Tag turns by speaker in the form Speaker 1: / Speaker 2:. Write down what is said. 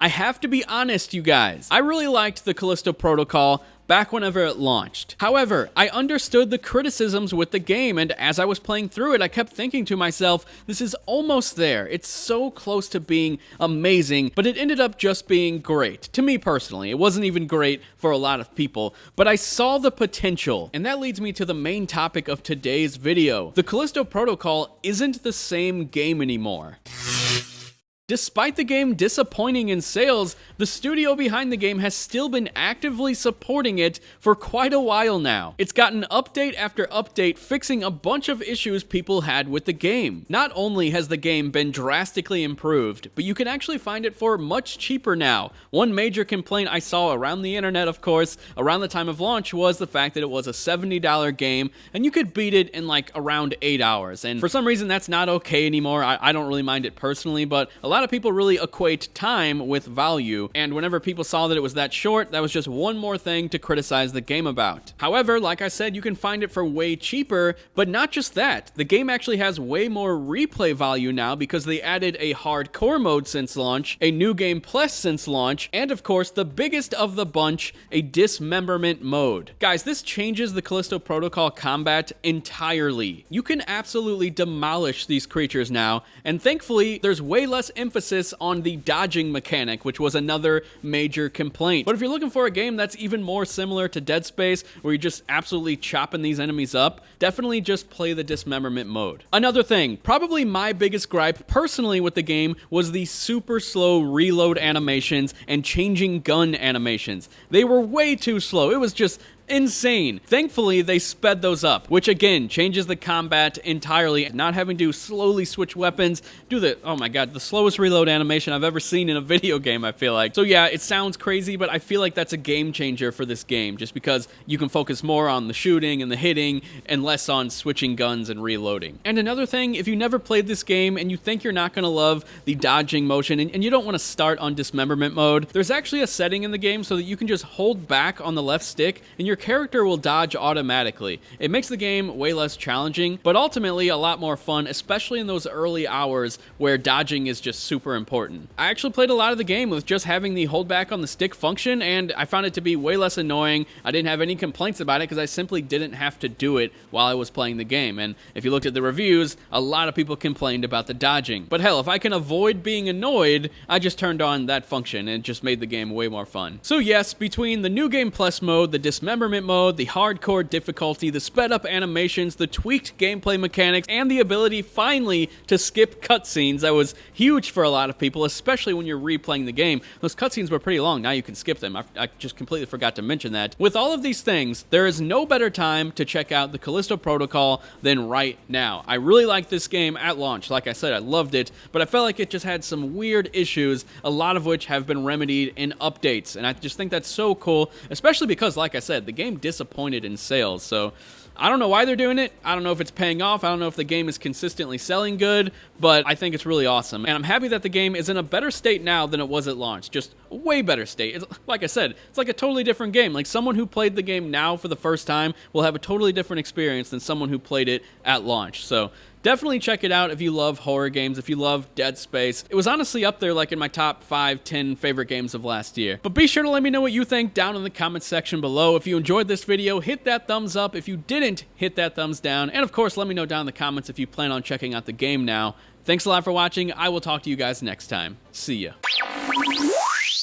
Speaker 1: I have to be honest, you guys. I really liked the Callisto Protocol back whenever it launched. However, I understood the criticisms with the game, and as I was playing through it, I kept thinking to myself, this is almost there. It's so close to being amazing, but it ended up just being great. To me personally, it wasn't even great for a lot of people, but I saw the potential. And that leads me to the main topic of today's video. The Callisto Protocol isn't the same game anymore. Despite the game disappointing in sales, the studio behind the game has still been actively supporting it for quite a while now. It's gotten update after update fixing a bunch of issues people had with the game. Not only has the game been drastically improved, but you can actually find it for much cheaper now. One major complaint I saw around the internet, of course, around the time of launch was the fact that it was a $70 game and you could beat it in like around 8 hours. And for some reason that's not okay anymore. I don't really mind it personally, but a lot of people really equate time with value, and whenever people saw that it was that short, that was just one more thing to criticize the game about. However, like I said, you can find it for way cheaper, but not just that. The game actually has way more replay value now because they added a hardcore mode since launch, a new game plus since launch, and of course, the biggest of the bunch, a dismemberment mode. Guys, this changes the Callisto Protocol combat entirely. You can absolutely demolish these creatures now, and thankfully, there's way less emphasis on the dodging mechanic, which was another major complaint. But if you're looking for a game that's even more similar to Dead Space, where you're just absolutely chopping these enemies up, definitely just play the dismemberment mode. Another thing, probably my biggest gripe personally with the game was the super slow reload animations and changing gun animations. They were way too slow. It was just insane. Thankfully, they sped those up, which again changes the combat entirely. Not having to slowly switch weapons, do the, oh my god, the slowest reload animation I've ever seen in a video game, I feel like. So yeah, it sounds crazy, but I feel like that's a game changer for this game, just because you can focus more on the shooting and the hitting and less on switching guns and reloading. And another thing, if you never played this game and you think you're not going to love the dodging motion and you don't want to start on dismemberment mode, there's actually a setting in the game so that you can just hold back on the left stick and your character will dodge automatically. It makes the game way less challenging, but ultimately a lot more fun, especially in those early hours where dodging is just super important. I actually played a lot of the game with just having the hold back on the stick function, and I found it to be way less annoying. I didn't have any complaints about it because I simply didn't have to do it while I was playing the game. And if you looked at the reviews, a lot of people complained about the dodging. But hell, if I can avoid being annoyed, I just turned on that function and it just made the game way more fun. So yes, between the new game plus mode, the dismemberment mode, the hardcore difficulty, the sped up animations, the tweaked gameplay mechanics, and the ability finally to skip cutscenes, that was huge for a lot of people, especially when you're replaying the game. Those cutscenes were pretty long, now you can skip them. I just completely forgot to mention that. With all of these things, there is no better time to check out the Callisto Protocol than right now. I really liked this game at launch. Like I said, I loved it, but I felt like it just had some weird issues, a lot of which have been remedied in updates, and I just think that's so cool, especially because, like I said, the game disappointed in sales, so I don't know why they're doing it. I don't know if it's paying off. I don't know if the game is consistently selling good, but I think it's really awesome. And I'm happy that the game is in a better state now than it was at launch. Just a way better state. It's, like I said, it's like a totally different game. Like someone who played the game now for the first time will have a totally different experience than someone who played it at launch. So definitely check it out if you love horror games, if you love Dead Space. It was honestly up there like in my top 5, 10 favorite games of last year. But be sure to let me know what you think down in the comments section below. If you enjoyed this video, hit that thumbs up. If you didn't, hit that thumbs down. And of course, let me know down in the comments if you plan on checking out the game now. Thanks a lot for watching. I will talk to you guys next time. See ya.